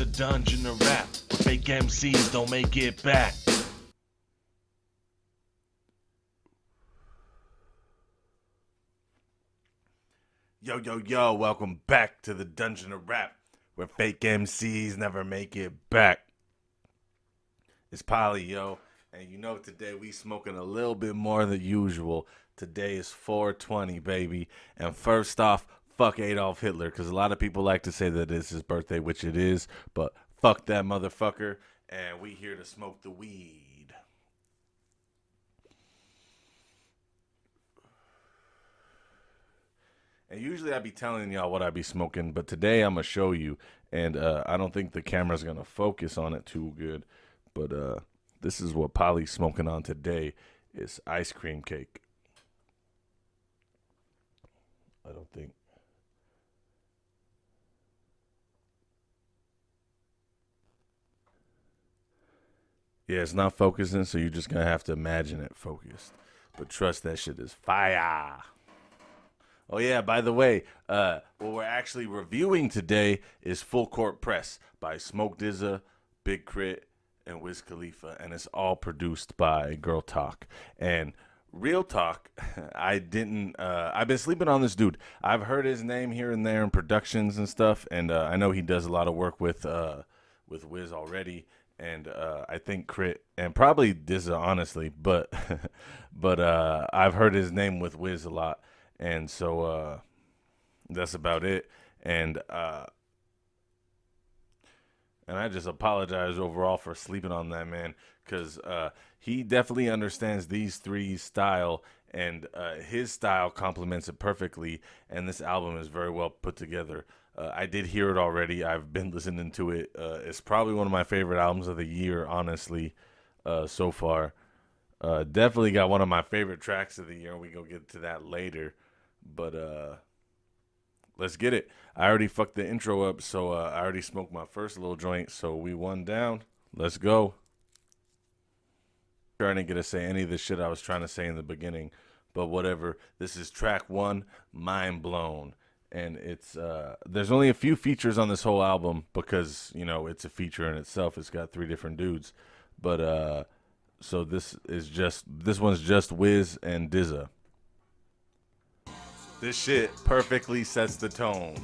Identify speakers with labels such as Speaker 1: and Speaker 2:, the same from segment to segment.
Speaker 1: the dungeon of rap, where fake MCs don't make it back. Yo, yo, yo, welcome back to the dungeon of rap, where fake MCs never make it back. It's Paulie, yo, and you know today we smoking a little bit more than usual. Today is 420, baby, and first off, fuck Adolf Hitler, because a lot of people like to say that it's his birthday, which it is, but fuck that motherfucker, and we here to smoke the weed. And usually I be telling y'all what I be smoking, but today I'm going to show you, and I don't think the camera's going to focus on it too good, but this is what Polly's smoking on today. It's ice cream cake. I don't think. Yeah, it's not focusing, so you're just going to have to imagine it focused. But trust that shit is fire. Oh yeah, by the way, what we're actually reviewing today is Full Court Press by Smoke Dizza, Big Crit, and Wiz Khalifa, and it's all produced by Girl Talk. And real talk, I've been sleeping on this dude. I've heard his name here and there in productions and stuff, and I know he does a lot of work with Wiz already, and I think Crit and probably Dizza, honestly, but I've heard his name with Wiz a lot. And so that's about it. And I just apologize overall for sleeping on that man, because he definitely understands these three's style, and his style complements it perfectly. And this album is very well put together. I did hear it already. I've been listening to it. It's probably one of my favorite albums of the year, honestly, so far. Definitely got one of my favorite tracks of the year. We go get to that later. But let's get it. I already fucked the intro up, so I already smoked my first little joint, so we one down. Let's go. I didn't get to say any of the shit I was trying to say in the beginning, but whatever. This is track one, Mind Blown. And it's there's only a few features on this whole album because, you know, it's a feature in itself. It's got three different dudes. But so this one's just Wiz and Dizza. This shit perfectly sets the tone.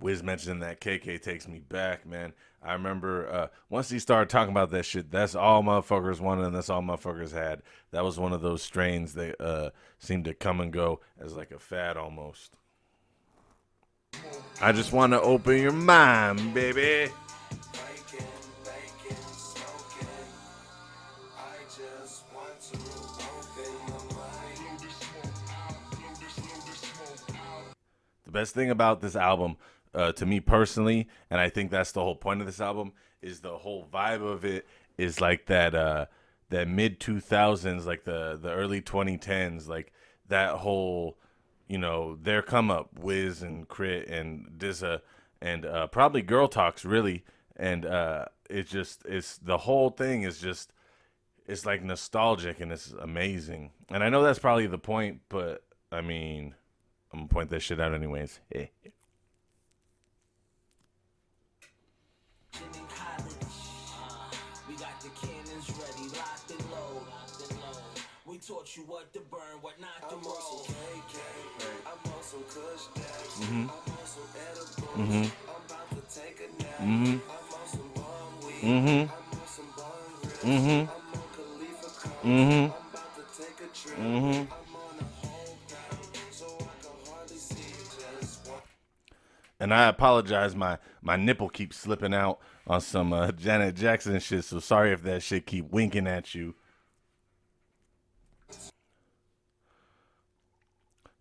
Speaker 1: Wiz mentioning that KK takes me back, man. I remember once he started talking about that shit, that's all motherfuckers wanted and that's all motherfuckers had. That was one of those strains that seemed to come and go as like a fad almost. I just want to open your mind, baby. The best thing about this album, to me personally, and I think that's the whole point of this album, is the whole vibe of it is like that mid 2000s, like the early 2010s, like that whole, you know, their come up, Wiz and Crit and Dizza, and probably Girl Talks, really. And it's the whole thing is just, it's like nostalgic and it's amazing. And I know that's probably the point, but I mean, I'm gonna point that shit out anyways. Hey.
Speaker 2: Taught you what to burn, what not to roll. I'm on some kush dash. I'm on some edibles. I'm about to take a nap. I'm on some bomb weed. I'm on some bomb grips. I'm on Khalifa Coke. I'm about to take a trip. I'm on a whole pound, so I can hardly see just one.
Speaker 1: And I apologize, my nipple keeps slipping out on some Janet Jackson shit, so sorry if that shit keep winking at you.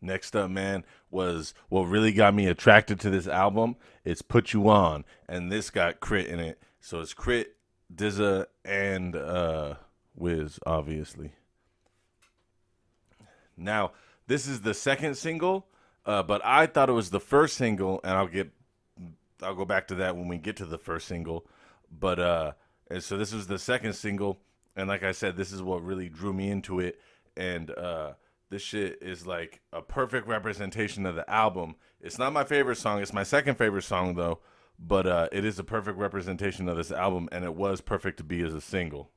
Speaker 1: Next up, man, was what really got me attracted to this album. It's Put You On, and this got Crit in it. So it's Crit, Dizza, and Wiz, obviously. Now, this is the second single, but I thought it was the first single, and I'll go back to that when we get to the first single. But and so this was the second single, and like I said, this is what really drew me into it. And this shit is like a perfect representation of the album. It's not my favorite song. It's my second favorite song though. But it is a perfect representation of this album, and it was perfect to be as a single.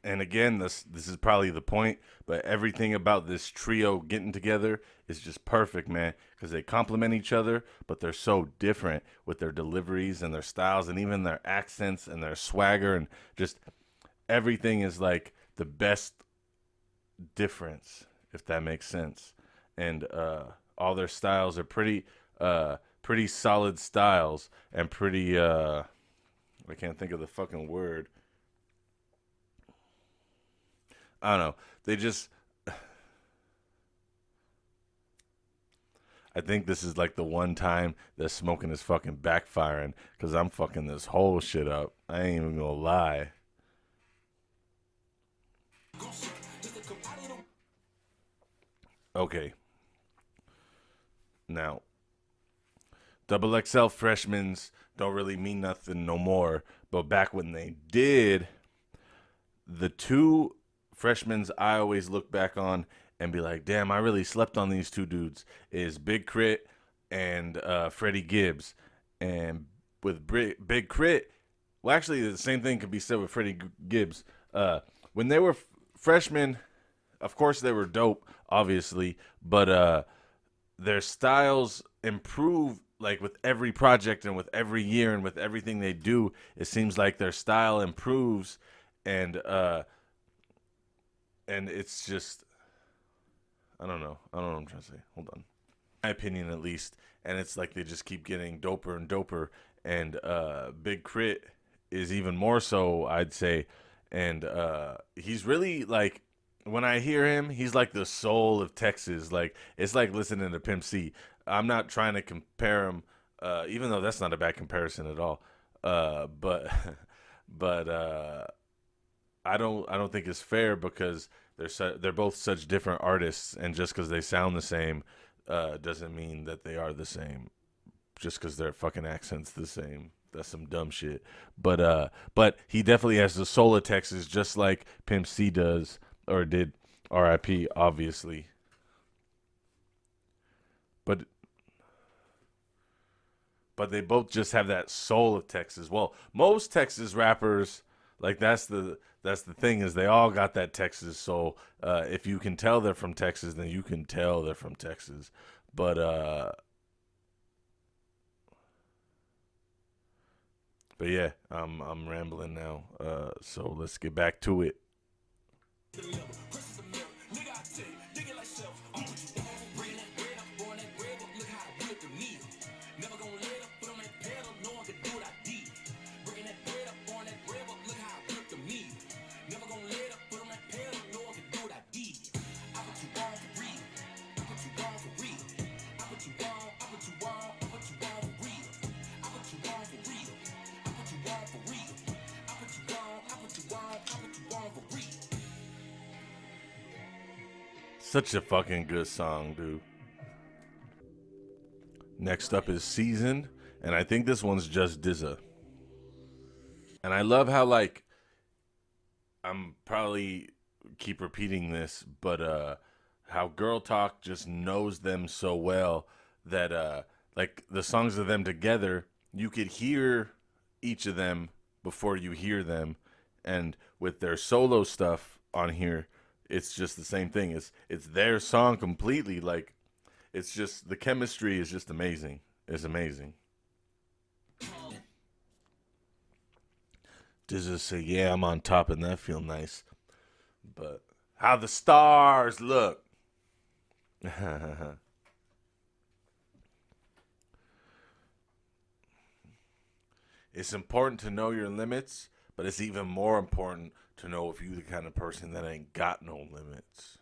Speaker 1: And again, this is probably the point, but everything about this trio getting together is just perfect, man, because they complement each other, but they're so different with their deliveries and their styles and even their accents and their swagger, and just everything is like the best difference, if that makes sense. And all their styles are pretty solid styles, and pretty I can't think of the fucking word. I don't know. They just. I think this is like the one time that smoking is fucking backfiring, because I'm fucking this whole shit up. I ain't even gonna lie. Okay. Now, double XL freshmen's don't really mean nothing no more, but back when they did, the two freshmen's I always look back on and be like, damn, I really slept on these two dudes, is Big Crit and Freddie Gibbs. And with Big Crit, well, actually, the same thing could be said with Freddie Gibbs. When they were freshmen, of course, they were dope, obviously, but their styles improve like with every project and with every year and with everything they do. It seems like their style improves, and it's just, I don't know. I don't know what I'm trying to say. Hold on. My opinion, at least. And it's like they just keep getting doper and doper. And Big Crit is even more so, I'd say. And he's really like, when I hear him, he's like the soul of Texas. Like, it's like listening to Pimp C. I'm not trying to compare him, even though that's not a bad comparison at all. But but I don't think it's fair, because they're both such different artists, and just because they sound the same doesn't mean that they are the same. Just because their fucking accents the same, that's some dumb shit. But he definitely has the soul of Texas, just like Pimp C does, or did. R.I.P. Obviously. But they both just have that soul of Texas. Well, most Texas rappers, like that's the thing, is they all got that Texas soul. If you can tell they're from Texas, then you can tell they're from Texas. But yeah, I'm rambling now. So let's get back to it. Such a fucking good song, dude. Next up is Season, and I think this one's just dizza. And I love how, like, I'm probably keep repeating this, but how Girl Talk just knows them so well that like the songs of them together, you could hear each of them before you hear them, and with their solo stuff on here, it's just the same thing. It's their song completely. Like, it's just, the chemistry is just amazing. It's amazing. Dizza say, "Yeah, I'm on top, and that feel nice." But how the stars look. It's important to know your limits, But it's even more important to know if you the kind of person that ain't got no limits.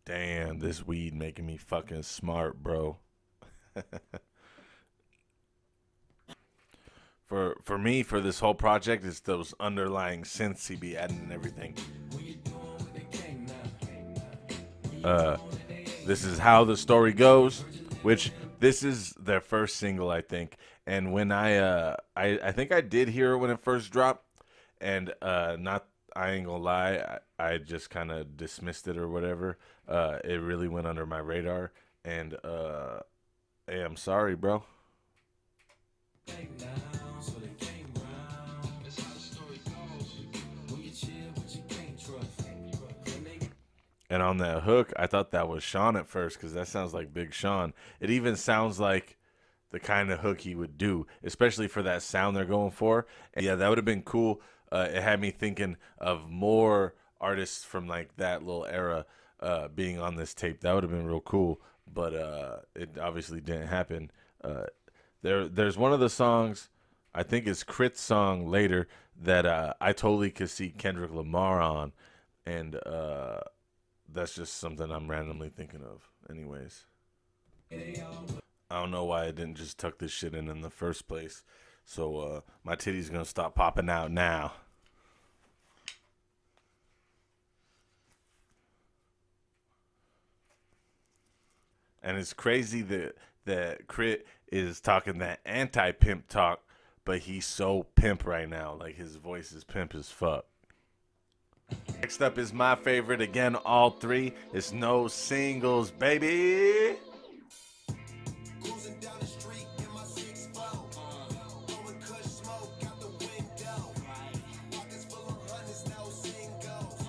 Speaker 1: Damn, this weed making me fucking smart, bro. For me, for this whole project, it's those underlying synths he be adding and everything. This is How the Story Goes, which this is their first single, I think. And when I think I did hear it when it first dropped, and not I ain't gonna lie, I just kind of dismissed it or whatever. It really went under my radar, and hey, I'm sorry, bro. And on that hook, I thought that was Sean at first because that sounds like Big Sean. It even sounds like the kind of hook he would do, especially for that sound they're going for. And yeah, that would have been cool. It had me thinking of more artists from like that little era being on this tape. That would have been real cool, but it obviously didn't happen. There's one of the songs, I think it's Crit's song later, that I totally could see Kendrick Lamar on, and that's just something I'm randomly thinking of. Anyways, I don't know why I didn't just tuck this shit in the first place. So my titty's gonna stop popping out now. And it's crazy that Crit is talking that anti-pimp talk, but he's so pimp right now. Like his voice is pimp as fuck. Next up is my favorite again, all three. It's No Singles, baby.
Speaker 2: Cruising down the street in my 6'4", blowing kush smoke out the window. Pockets full of hundreds, no singles.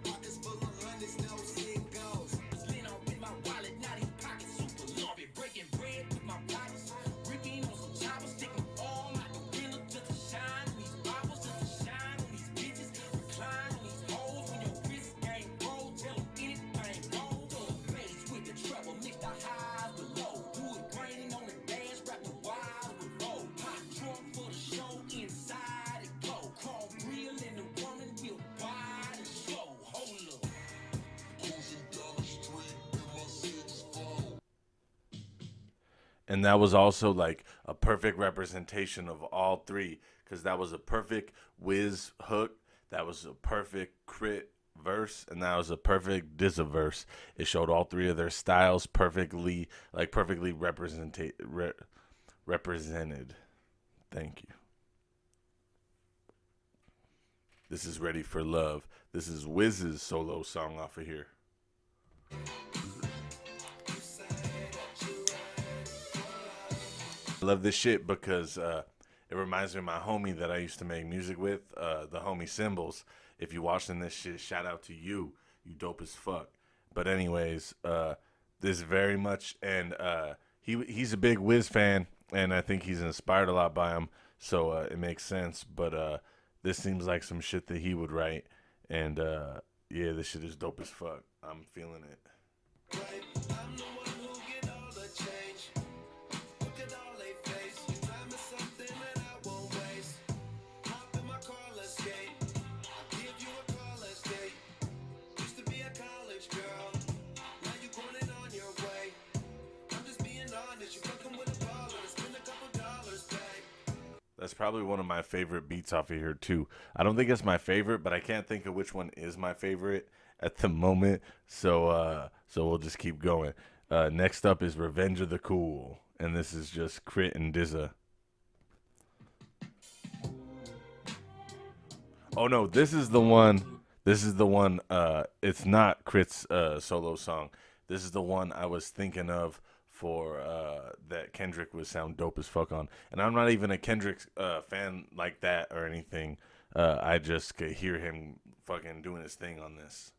Speaker 2: Pockets full of hundreds, no singles. Lean on in my wallet, now these pockets super lumpy. Breaking bread with my pockets, ripping on some choppers, sticking all out the window just to shine on these boppers, just to shine on these bitches, recline on these hoes. When your wrist game roll, tell them anything goes. Throw the bass with the treble, mix the highs with low. Do it raining on the dance, wrap the wild with low. Hot drunk for the show, inside it go. Chrome real and the woman will buy the show. Hold up. Cruising down the street in my 6'4".
Speaker 1: And that was also like a perfect representation of all three, because that was a perfect Wiz hook, that was a perfect Crit verse, and that was a perfect dizza verse. It showed all three of their styles perfectly, like perfectly represented. Thank you. This is Ready for Love. This is Wiz's solo song off of here. I love this shit because it reminds me of my homie that I used to make music with, the homie Symbols. If you watching this shit, shout out to you. You dope as fuck. But anyways, this very much, and he's a big Wiz fan, and I think he's inspired a lot by him, so it makes sense. But this seems like some shit that he would write, and yeah, this shit is dope as fuck. I'm feeling it.
Speaker 2: I'm the one who get all the change. Look at all they face. You find me something that I won't waste. Hop in my car, let's skate. I'll give you a college date. Used to be a college girl. Now you going on your way. I'm just being honest. You fucking with a baller. Spend a couple dollars, babe.
Speaker 1: That's probably one of my favorite beats off of here too. I don't think it's my favorite, but I can't think of which one is my favorite at the moment. So we'll just keep going. Next up is Revenge of the Cool, and this is just Crit and dizza. Oh no, this is the one. This is the one. It's not Crit's solo song. This is the one I was thinking of for that Kendrick would sound dope as fuck on. And I'm not even a Kendrick fan like that or anything. I just could hear him fucking doing his thing on this.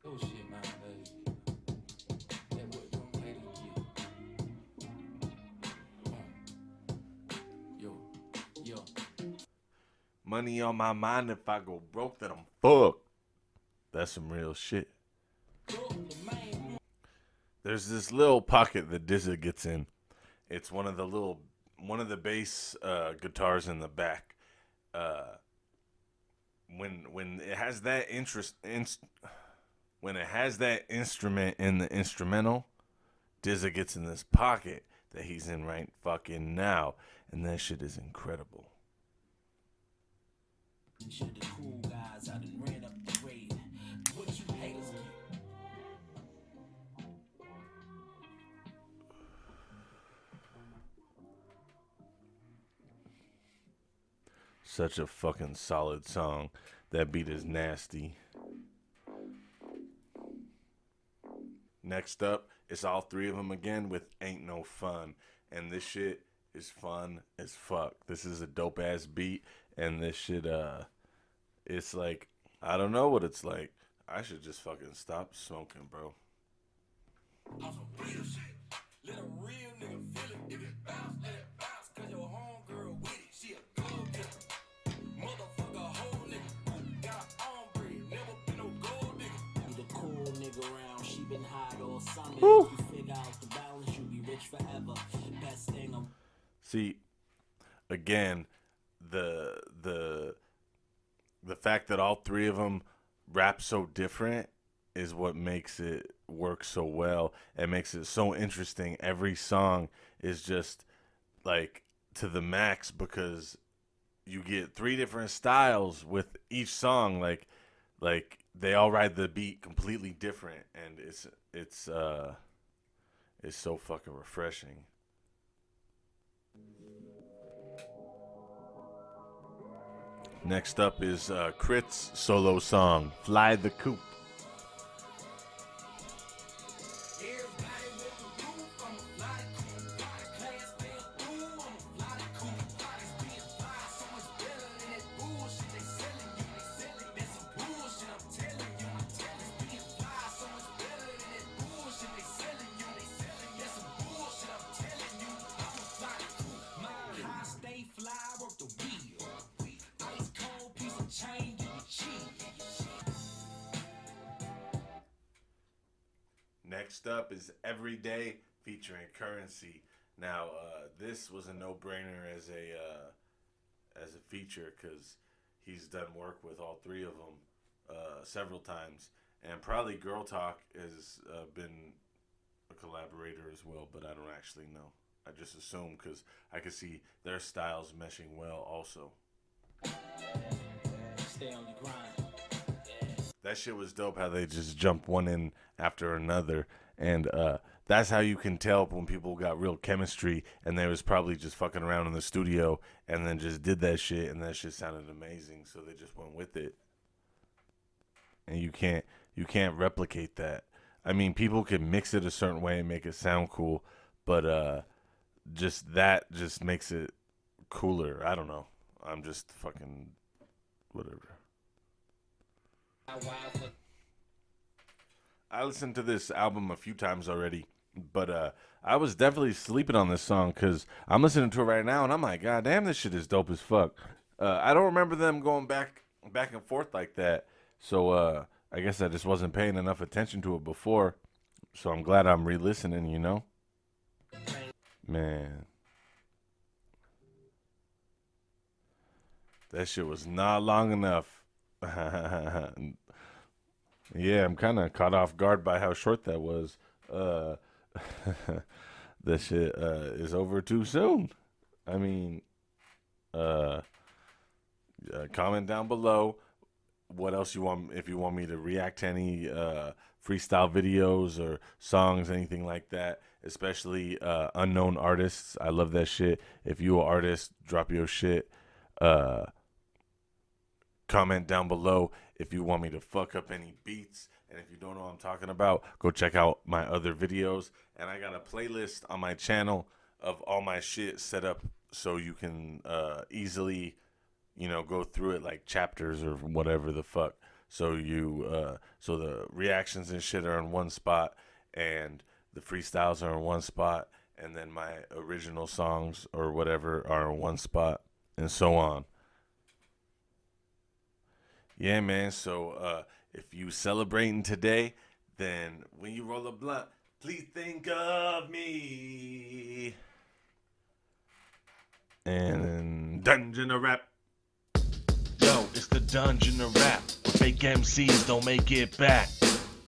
Speaker 3: Oh shit, man, baby. That boy don't hate it, Yo, yo.
Speaker 1: Money on my mind. If I go broke, then I'm fucked. That's some real shit. There's this little pocket that dizza gets in. It's one of the bass guitars in the back, when it has that when it has that instrument in the instrumental, dizza gets in this pocket that he's in right fucking now, and that shit is incredible.
Speaker 2: Shit, the cool guys, I done ran up the grade. What you haters get?
Speaker 1: Such a fucking solid song. That beat is nasty. Next up, it's all three of them again with Ain't No Fun. And this shit is fun as fuck. This is a dope ass beat. And this shit, it's like, I don't know what it's like. I should just fucking stop smoking, bro.
Speaker 2: On some real shit. Let a real nigga feel it. If it bounce, let it bounce. Cause your homegirl with it. She a gold digger. Motherfucker, whole nigga. Got her own bread. Never been no gold digger. Be the cool nigga around. She been hot all summer. If you figure out the balance, you be rich forever. Best thing I'm.
Speaker 1: See, again, the fact that all three of them rap so different is what makes it work so well and makes it so interesting. Every song is just like to the max because you get three different styles with each song. Like they all ride the beat completely different, and it's so fucking refreshing. Next up is Crit's solo song, Fly the Coop. Next up is Everyday featuring Currency. Now, this was a no-brainer as a feature because he's done work with all three of them several times, and probably Girl Talk has been a collaborator as well, but I don't actually know. I just assume because I could see their styles meshing well also.
Speaker 2: Stay on the grind.
Speaker 1: That shit was dope how they just jumped one in after another. And that's how you can tell when people got real chemistry and they was probably just fucking around in the studio and then just did that shit and that shit sounded amazing. So they just went with it. And you can't replicate that. I mean, people can mix it a certain way and make it sound cool, but just that just makes it cooler. I don't know. I'm just fucking whatever. I listened to this album a few times already, but I was definitely sleeping on this song because I'm listening to it right now and I'm like, God damn, this shit is dope as fuck. I don't remember them going back and forth like that, so I guess I just wasn't paying enough attention to it before. So I'm glad I'm re-listening, you know? Man. That shit was not long enough. Yeah, I'm kind of caught off guard by how short that was. That shit is over too soon. I mean, comment down below what else you want, if you want me to react to any freestyle videos or songs, anything like that, especially unknown artists. I love that shit. If you an artist, drop your shit. Comment down below if you want me to fuck up any beats. And if you don't know what I'm talking about, go check out my other videos. And I got a playlist on my channel of all my shit set up so you can easily, go through it like chapters or whatever the fuck. So so the reactions and shit are in one spot, and the freestyles are in one spot, and then my original songs or whatever are in one spot, and so on. Yeah, man. So if you celebrating today, then when you roll a blunt, please think of me. And Dungeon of Rap.
Speaker 4: Yo, it's the dungeon of rap. Fake MCs don't make it back.